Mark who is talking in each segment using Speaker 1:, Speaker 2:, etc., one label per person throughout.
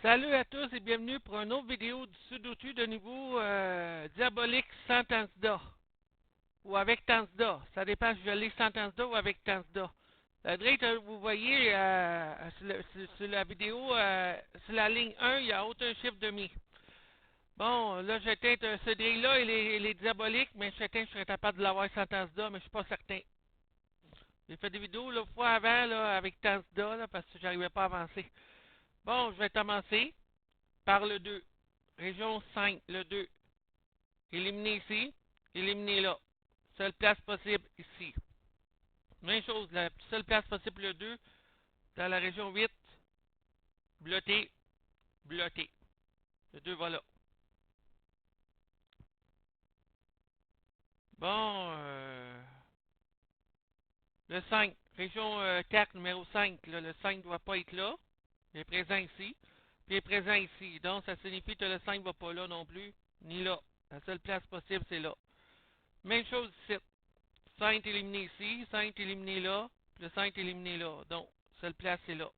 Speaker 1: Salut à tous et bienvenue pour une autre vidéo du Sudoku de niveau diabolique sans Tansda ou avec Tansda. Ça dépend si je l'ai sans Tansda ou avec Tansda. Drake, vous voyez sur la vidéo, sur la ligne 1, il n'y a aucun chiffre demi. Bon, là, j'éteins ce drill-là, il est diabolique, mais je serais capable de l'avoir sans Tansda, mais je suis pas certain. J'ai fait des vidéos la fois avant là, avec Tansda là, parce que j'arrivais pas à avancer. Bon, je vais commencer par le 2. Région 5, le 2. Éliminer ici, éliminer là. Seule place possible ici. Même chose, la seule place possible le 2, dans la région 8, blotté, blotté. Le 2 va là. Bon, le 5, région 4, numéro 5, là, le 5 ne doit pas être là. Il est présent ici. Puis il est présent ici. Donc, ça signifie que le 5 ne va pas là non plus, ni là. La seule place possible, c'est là. Même chose ici. 5 éliminé ici, 5 éliminé là, puis le 5 éliminé là. Donc, seule place, c'est là.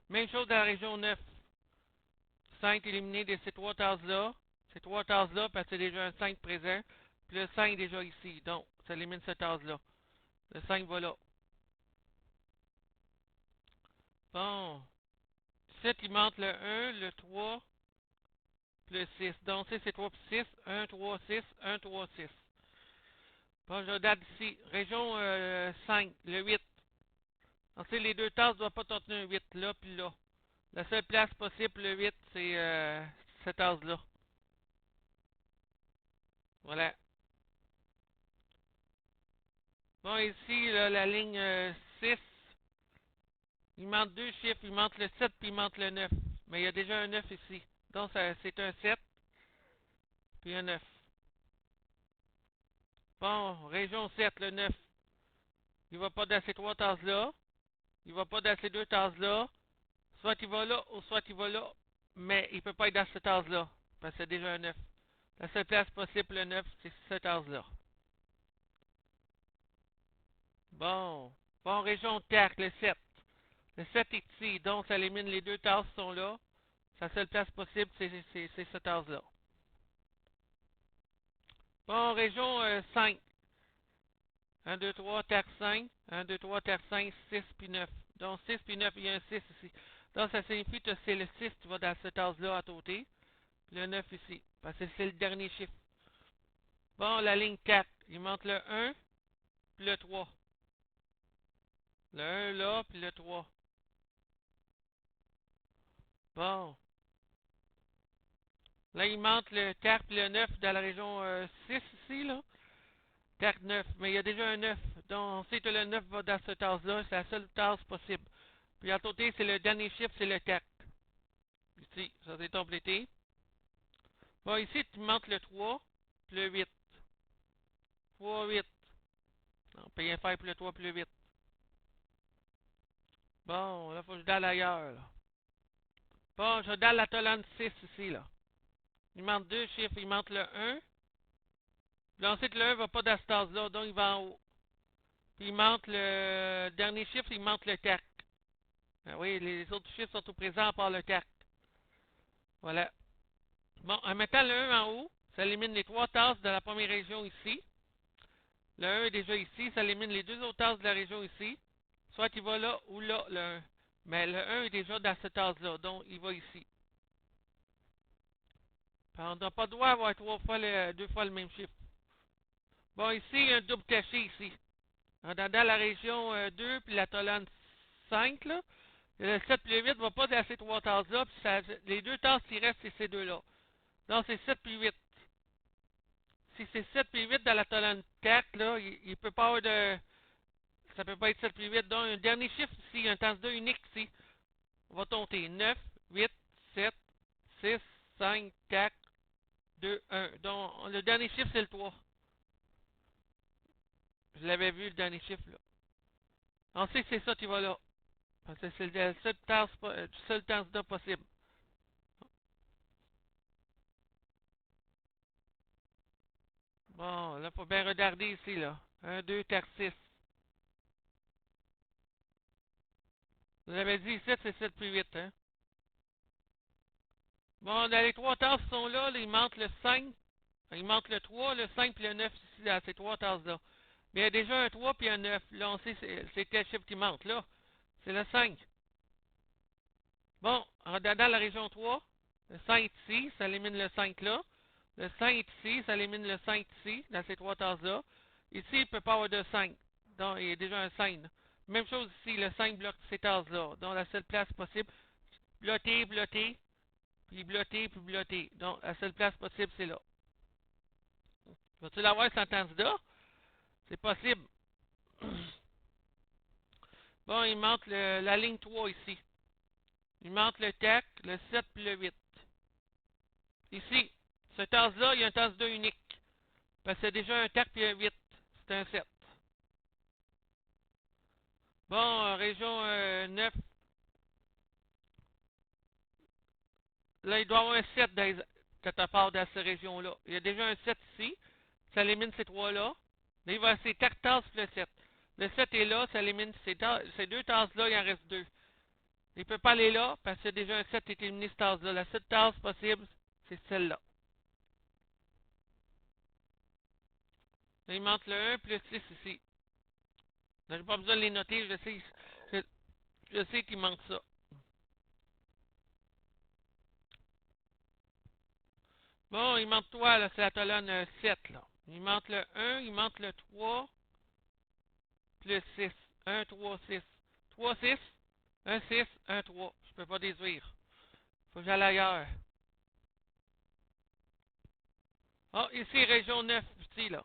Speaker 1: Même chose dans la région 9. 5 éliminé de ces trois tasses-là. Ces trois tasses-là, parce que c'est déjà un 5 présent. Puis le 5 est déjà ici. Donc, ça élimine cette tasse-là. Le 5 va là. Bon. 7, il manque le 1, le 3, puis le 6. Donc, c'est 3 puis 6. 1, 3, 6. 1, 3, 6. Bon, je regarde ici. Région 5, le 8. Donc, les deux tasses ne doivent pas contenir un 8 là puis là. La seule place possible pour le 8, c'est cette tasse-là. Voilà. Bon, ici, là, la ligne 6, il manque deux chiffres. Il manque le 7 puis il manque le 9. Mais il y a déjà un 9 ici. Donc, c'est un 7 puis un 9. Bon, région 7, le 9. Il va pas dans ces trois tasses-là. Il va pas dans ces deux tasses-là. Soit il va là ou soit il va là. Mais il peut pas être dans cette tasse-là. Parce que c'est déjà un 9. La seule place possible pour le 9, c'est cette tasse-là. Bon. Bon, région 4, le 7. Le 7 est ici, donc ça élimine les deux tasses qui sont là. Sa seule place possible, c'est cette tasse-là. Bon, région 5. 1, 2, 3, terre 5. 1, 2, 3, terre 5, 6 puis 9. Donc 6 puis 9, il y a un 6 ici. Donc ça signifie que c'est le 6 qui va dans cette tasse-là à côté. Puis le 9 ici. Parce que c'est le dernier chiffre. Bon, la ligne 4. Il manque le 1 puis le 3. Le 1 là, puis le 3. Bon. Là, il manque le 4 puis le 9 dans la région 6 ici, là. Terre 9, mais il y a déjà un 9. Donc, on sait que le 9 va dans cette tasse-là. C'est la seule tasse possible. Puis à côté, c'est le dernier chiffre, c'est le 4. Ici, ça s'est complété. Bon, ici, tu manques le 3, puis le 8. 3, 8. On peut rien faire pour le 3 puis le 8. Bon, là, faut que je dalle ailleurs, là. Bon, je dalle la colonne 6 ici, là. Il manque deux chiffres. Il manque le 1. Puis on sait que le 1 va pas dans cette tasse-là, donc il va en haut. Puis il manque le dernier chiffre, il manque le 4. Ah oui, les autres chiffres sont au présent à part le 4. Voilà. Bon, en mettant le 1 en haut, ça élimine les trois tasses de la première région ici. Le 1 est déjà ici, ça élimine les deux autres tasses de la région ici. Soit il va là ou là, le 1. Mais le 1 est déjà dans cette tasse-là, donc il va ici. On n'a pas le droit d'avoir deux fois le même chiffre. Bon, ici, il y a un double caché ici. Dans la région 2 puis la colonne 5, là, le 7 puis le 8 ne va pas dans ces trois tasses-là, puis les deux tasses qui restent, c'est ces deux-là. Donc, c'est 7 puis 8. Si c'est 7 puis 8 dans la colonne 4, là, il peut pas avoir de... Ça peut pas être 7 puis 8. Donc, un dernier chiffre ici, un temps 2 unique ici. On va tenter 9, 8, 7, 6, 5, 4, 2, 1. Donc, le dernier chiffre, c'est le 3. Je l'avais vu, le dernier chiffre, là. On sait que c'est ça qui va là. Parce que c'est le seul temps possible. Bon, là, faut bien regarder ici, là. 1, 2, 4, 6. Vous avez dit ici, c'est 7 puis 8, hein? Bon, dans les trois tasses qui sont là, il manque le 5, il manque le 3, le 5 et le 9 ici, dans ces trois tasses-là. Mais il y a déjà un 3 puis un 9. Là, on sait c'est quel chiffre qui manque, là. C'est le 5. Bon, en dans la région 3, le 5 ici, ça élimine le 5 là. Le 5 ici, ça élimine le 5 ici, dans ces trois tasses-là. Ici, il ne peut pas avoir de 5. Donc, il y a déjà un 5. Là. Même chose ici, le 5 bloque ces tasses-là. Donc, la seule place possible, blotter, blotter, puis blotter, puis blotter. Donc, la seule place possible, c'est là. Vas-tu l'avoir sans candidat? C'est possible. Bon, il manque la ligne 3 ici. Il manque le TAC, le 7 puis le 8. Ici, ce tasse-là, il y a un tasse 2 unique. Parce que c'est déjà un TAC puis un 8. C'est un 7. Bon, région 9, là, il doit y avoir un 7 quand tu part dans cette région-là. Il y a déjà un 7 ici. Ça élimine ces trois-là. Là, il va rester 4 tasses puis le 7. Le 7 est là, ça élimine ces deux tasses-là, il en reste 2. Il ne peut pas aller là parce que déjà un 7 est éliminé cette tasse-là. La seule tasse possible, c'est celle-là. Là, il manque le 1 plus 6 ici. Je n'ai pas besoin de les noter, je sais qu'il manque ça. Bon, il manque 3, là, c'est la colonne 7, là. Il manque le 1, il manque le 3, plus 6. 1, 3, 6. 3, 6, 1, 6, 1, 3. Je peux pas déduire. Faut que j'aille ailleurs. Ah, ici, région 9, ici, là.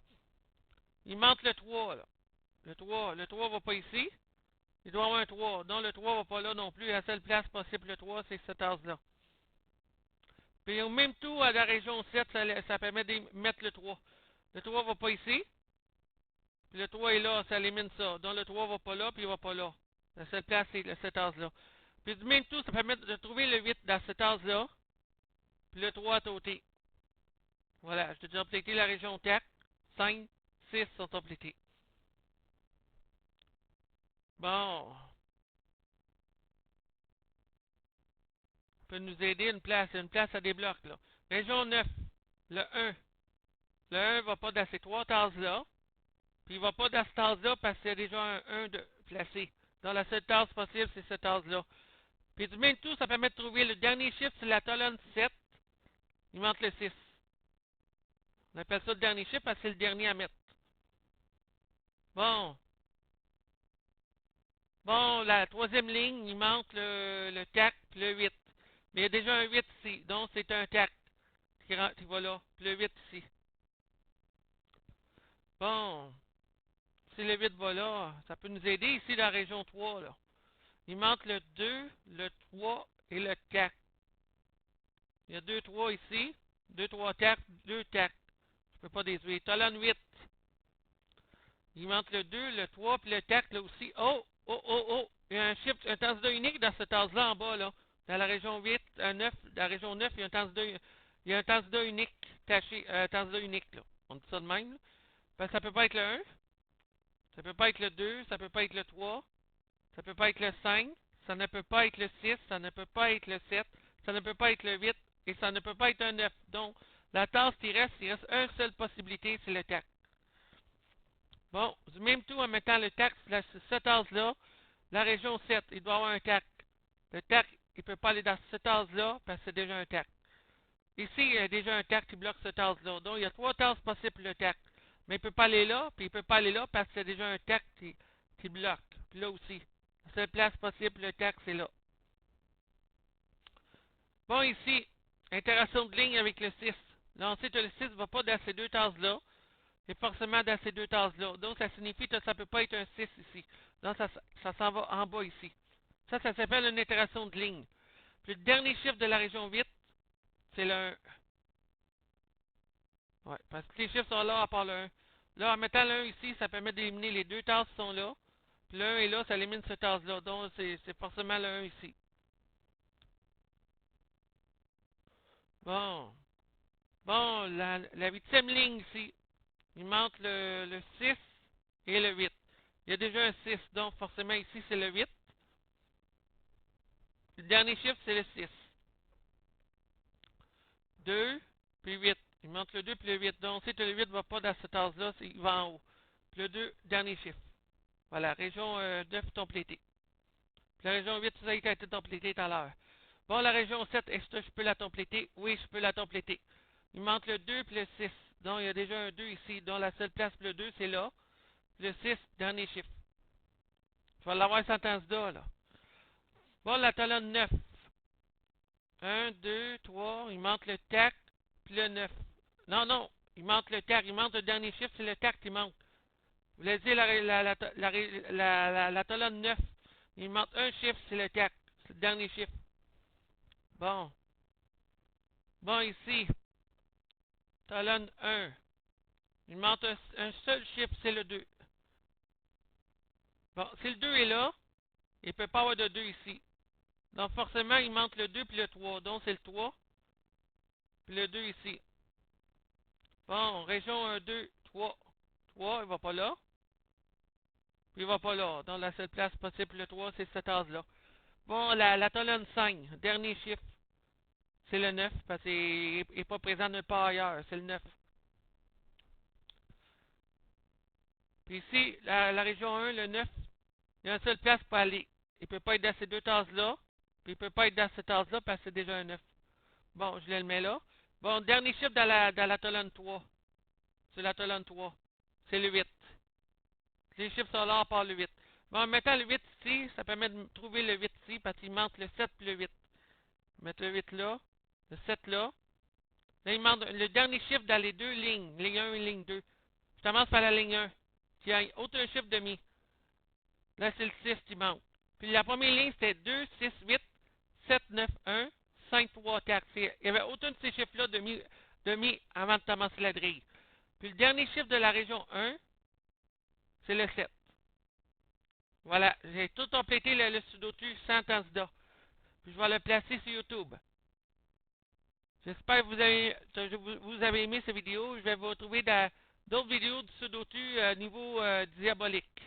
Speaker 1: Il manque le 3, là. Le 3 va pas ici. Il doit y avoir un 3. Donc, le 3 va pas là non plus. La seule place possible, le 3, c'est cette tasse-là. Puis, au même tout, à la région 7, ça permet de mettre le 3. Le 3 va pas ici. Puis, le 3 est là, ça élimine ça. Donc, le 3 va pas là, puis il va pas là. La seule place, c'est cette tasse-là. Puis, du même tout, ça permet de trouver le 8 dans cette tasse-là. Puis, le 3 à côté. Voilà, je t'ai déjà updaté la région 4. 5, 6 sont updatés. Bon. Peut nous aider une place à débloque, là. Région 9, le 1. Le 1 va pas dans ces trois tasses-là. Puis il va pas dans cette tasse-là parce qu'il y a déjà un 1 de placé. Dans la seule tasse possible, c'est cette tasse-là. Puis du même tout, ça permet de trouver le dernier chiffre, c'est la colonne 7. Il manque le 6. On appelle ça le dernier chiffre parce que c'est le dernier à mettre. Bon. Bon, la troisième ligne, il manque le TAC puis le 8. Mais il y a déjà un 8 ici. Donc c'est un TAC qui va là. Puis le 8 ici. Bon. Si le 8 va là, ça peut nous aider ici dans la région 3, là. Il manque le 2, le 3 et le 4. Il y a 2, 3 ici. 2, 3, 4, 2, 4. Je peux pas déduire. Colonne 8. Il manque le 2, le 3 puis le 4 là aussi. Oh, oh, oh, oh. Il y a un chiffre, un tasse-2 unique dans ce tasse-là en bas, là. Dans la région 8, 9, dans la région 9, il y a un tasse-2. Il y a un tasse-2 unique caché, tasse-2 unique, là. On dit ça de même, là. Parce que ça peut pas être le 1, ça peut pas être le 2, ça peut pas être le 3, ça peut pas être le 5, ça ne peut pas être le 6, ça ne peut pas être le 7, ça ne peut pas être le 8, et ça ne peut pas être un 9. Donc, la tasse il reste une seule possibilité, c'est le TAC. Bon, du même tout en mettant le TAC sur cette tasse-là, la région 7, il doit avoir un TAC. Le TAC, il ne peut pas aller dans cette tasse-là parce que c'est déjà un TAC. Ici, il y a déjà un TAC qui bloque cette tasse-là. Donc, il y a trois tasses possibles pour le TAC. Mais il ne peut pas aller là, puis il ne peut pas aller là parce que c'est déjà un TAC qui bloque. Puis là aussi. La seule place possible pour le TAC, c'est là. Bon, ici, interaction de ligne avec le 6. Là, on sait que le 6 ne va pas dans ces deux tasses-là. Il est forcément dans ces deux tasses-là. Donc, ça signifie que ça ne peut pas être un 6 ici. Donc, ça s'en va en bas ici. Ça s'appelle une interaction de ligne. Puis le dernier chiffre de la région 8, c'est le 1. Ouais, parce que les chiffres sont là à part le 1. Là, en mettant le 1 ici, ça permet d'éliminer les deux tasses qui sont là. Puis le 1 est là, ça élimine cette tasse-là. Donc, c'est forcément le 1 ici. Bon. Bon, la huitième ligne ici. Il manque le 6 et le 8. Il y a déjà un 6, donc forcément ici, c'est le 8. Le dernier chiffre, c'est le 6. 2, puis 8. Il manque le 2 puis le 8. Donc, si le 8 ne va pas dans cette case-là, il va en haut. Puis le 2, dernier chiffre. Voilà, région 9 complétée. Puis la région 8, ça a été complété tout à l'heure. Bon, la région 7, est-ce que je peux la compléter? Oui, je peux la compléter. Il manque le 2 puis le 6. Donc, il y a déjà un 2 ici. Donc, la seule place pour le 2, c'est là. Puis le 6, dernier chiffre. Je vais l'avoir sentence d'A, là. Bon, la colonne 9. 1, 2, 3. Il manque le tac, puis le 9. Non, non. Il manque le tac. Il manque le dernier chiffre, c'est le tac qui manque. Vous voulez dire la colonne 9. Il manque un chiffre, c'est le tac. C'est le dernier chiffre. Bon. Bon, ici. Colonne 1. Il manque un seul chiffre, c'est le 2. Bon, si le 2 est là, il ne peut pas avoir de 2 ici. Donc, forcément, il manque le 2 puis le 3. Donc, c'est le 3. Puis le 2 ici. Bon, région 1, 2, 3. 3, il ne va pas là. Puis il ne va pas là. Donc, la seule place possible pour le 3, c'est cette case-là. Bon, la colonne 5, dernier chiffre, c'est le 9, parce qu'il n'est pas présent nulle part ailleurs. C'est le 9. Puis ici, la région 1, le 9, il y a une seule place pour aller. Il ne peut pas être dans ces deux tasses-là. Puis il ne peut pas être dans cette tasse-là parce que c'est déjà un 9. Bon, je le mets là. Bon, dernier chiffre dans la colonne 3. C'est la colonne 3. C'est le 8. Les chiffres sont là à part le 8. Bon, en mettant le 8 ici, ça permet de trouver le 8 ici parce qu'il manque le 7 et le 8. Mettre le 8 là, le 7 là. Là, il manque le dernier chiffre dans les deux lignes, ligne 1 et ligne 2. Je commence par la ligne 1. Qui a aucun chiffre demi. Là, c'est le 6 qui manque. Puis la première ligne, c'était 2, 6, 8, 7, 9, 1, 5, 3, 4. Il n'y avait aucun de ces chiffres-là demi avant de commencer la grille. Puis le dernier chiffre de la région 1, c'est le 7. Voilà, j'ai tout complété le sudoku sans candidat. Puis je vais le placer sur YouTube. J'espère que vous avez aimé cette vidéo. Je vais vous retrouver dans d'autres vidéos du sudoku niveau diabolique.